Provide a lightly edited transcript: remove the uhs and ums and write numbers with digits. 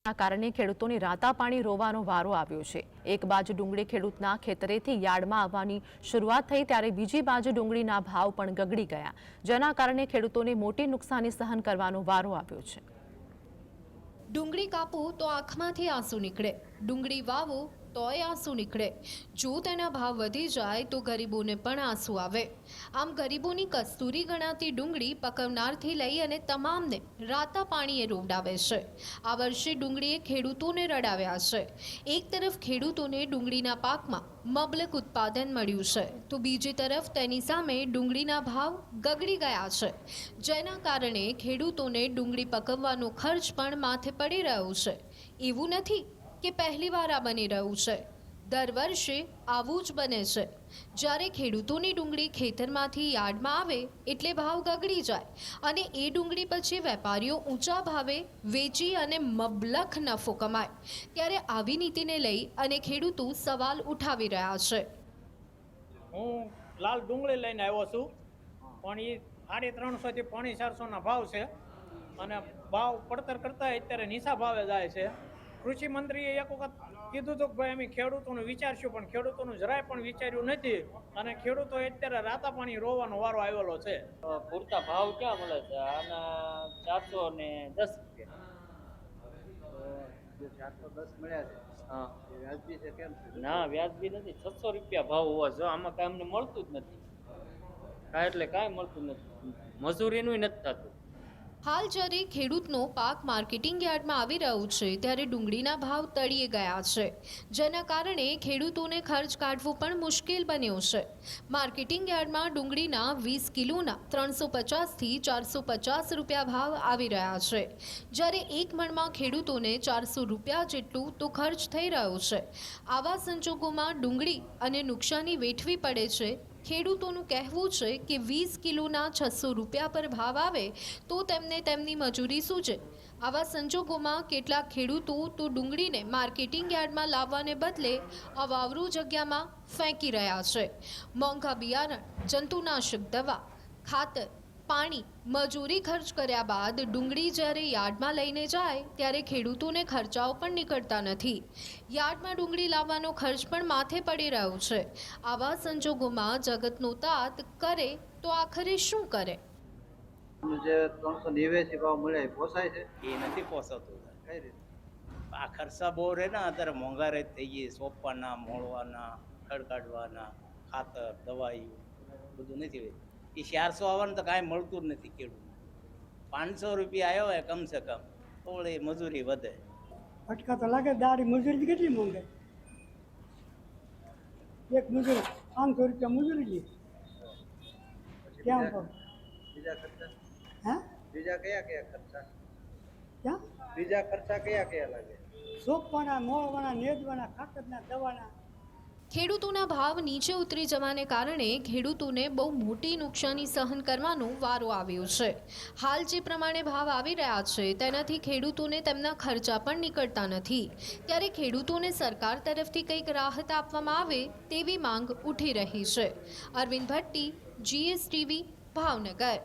આ કારણે ખેડૂતોને રાતા પાણી રોવાનો વારો આવ્યો છે। એક બાજુ ડુંગળી ખેડૂતના ખેતરેથી યાર્ડમાં આવવાની શરૂઆત થઈ ત્યારે બીજી બાજુ ડુંગળીના ભાવ પણ ગગડી ગયા, જેના કારણે ખેડૂતોને મોટી નુકસાની સહન કરવાનો વારો આવ્યો છે। ડુંગળી કાપો તો આંખમાંથી આંસુ નીકળે, ડુંગળી વાવો તોય આંસુ નીકળે। જો તેના ભાવ વધી જાય તો ગરીબોને પણ આંસુ આવે। આમ ગરીબોની કસ્તુરી ગણાતી ડુંગળી પકવનારથી લઈ અને તમામને રાતા પાણીએ રોવડાવે છે। આ વર્ષે ડુંગળીએ ખેડૂતોને રડાવ્યા છે। એક તરફ ખેડૂતોને ડુંગળીના પાકમાં મબલક ઉત્પાદન મળ્યું છે, તો બીજી તરફ તેની સામે ડુંગળીના ભાવ ગગડી ગયા છે, જેના કારણે ખેડૂતોને ડુંગળી પકવવાનો ખર્ચ પણ માથે પડી રહ્યો છે। એવું નથી કે પહેલી વાર આ બની રહ્યું છે, દર વર્ષે આવું જ બને છે। જ્યારે ખેડૂતોની ડુંગળી ખેતરમાંથી યાર્ડમાં આવે એટલે ભાવ ગગડી જાય અને એ ડુંગળી પછી વેપારીઓ ઊંચા ભાવે વેચી અને મબલખ નફો કમાય, ત્યારે આવી નીતિને લઈ અને ખેડૂતો સવાલ ઉઠાવી રહ્યા છે। હું લાલ ડુંગળી લઈને આવ્યો છું, પણ એ 350 થી 450 ભાવ છે અને ભાવ પડતર કરતા અત્યારે નીચા ભાવે જાય છે। કૃષિ મંત્રીએ એક વખત કીધું હતું કે ભાઈ અમે ખેડૂતોનું વિચારશું, પણ ખેડૂતોનું જરાય પણ વિચાર્યું નથી અને ખેડૂતો અત્યારે રાતા પાણી રોવાનો વારો આવેલો છે। પૂરતા ભાવ ક્યાં મળે છે? આના 410 રૂપિયા। 410 મળ્યા છે, હા, એ વ્યાજબી છે કેમ છે? ના વ્યાજબી નથી, 600 રૂપિયા ભાવ હોવા જો આમાં કાંઈ અમને મળતું જ નથી, કાંઈ એટલે કાંઈ મળતું નથી, મજૂરીનું નથી થતું। હાલ જ્યારે ખેડૂતનો પાક માર્કેટિંગ યાર્ડમાં આવી રહ્યો છે ત્યારે ડુંગળીના ભાવ તળિયે ગયા છે, જેના કારણે ખેડૂતોને ખર્ચ કાઢવો પણ મુશ્કેલ બન્યો છે। માર્કેટિંગ યાર્ડમાં ડુંગળીના 20 કિલોના 350 થી 450 રૂપિયા ભાવ આવી રહ્યા છે, જ્યારે એક મણમાં ખેડૂતોને 400 રૂપિયા જેટલું તો ખર્ચ થઈ રહ્યો છે। આવા સંજોગોમાં ડુંગળી અને નુકસાની વેઠવી પડે છે। ખેડૂતોનું કહેવું છે કે 20 કિલોના 600 રૂપિયા પર ભાવ આવે તો તેમને તેમની મજૂરી સૂચે। આવા સંજોગોમાં કેટલાક ખેડૂતો તો ડુંગળીને માર્કેટિંગ યાર્ડમાં લાવવાને બદલે અવાવરૂ જગ્યામાં ફેંકી રહ્યા છે। મોંઘા બિયારણ, જંતુનાશક દવા, ખાતર, પાણી, મજૂરી ખર્ચ કર્યા બાદ ડુંગળી જ્યારે યાર્ડમાં લઈને જાય ત્યારે ખેડૂતોને ખર્ચાઓ પણ નીકળતા નથી। યાર્ડમાં ડુંગળી લાવવાનો ખર્ચ પણ માથે પડી રહ્યો છે। આવા સંજોગોમાં જગતનો તાત કરે તો આખરે શું કરે? જે 389 ભાવ મળે એ પોસાય છે? એ નથી પોસાતું। કઈ રીતે? આ ખર્ચા બહુ રહે ને, અત્યારે મોંઘારી થઈ ગઈ, સોંપવાના, મોળવાના, ખડ કાઢવાના, ખાતર, દવાઈઓ બધું નથી। એ 400 આવવાનું તો કાંઈ મળતું જ નથી ખેડૂતને। 500 રૂપિયા આવ્યો હોય કમસે કમ, થોડી મજૂરી વધે। ફટકા તો લાગે, દાડી મજૂરી કેટલી મોંઘે? એક મજૂર 500 રૂપિયા મજૂરી લે, પછી ક્યાં પર? બીજા ખર્ચા? હા, બીજા કયા કયા ખર્ચા? ક્યાં? બીજા ખર્ચા કયા કયા લાગે? સોંપવાના, મોળવાના, નેદવાના, ખાતરના, દવાના। ખેડૂતોના ભાવ નીચે ઉતરી જવાને કારણે ખેડૂતોને બહુ મોટી નુકસાની સહન કરવાનો વારો આવ્યો છે। હાલ જે પ્રમાણે ભાવ આવી રહ્યા છે તેનાથી ખેડૂતોને તેમના ખર્ચા પણ નીકળતા નથી, ત્યારે ખેડૂતોને સરકાર તરફથી કંઈક રાહત આપવામાં આવે તેવી માંગ ઉઠી રહી છે। અરવિંદ ભટ્ટી, GSTV, ભાવનગર।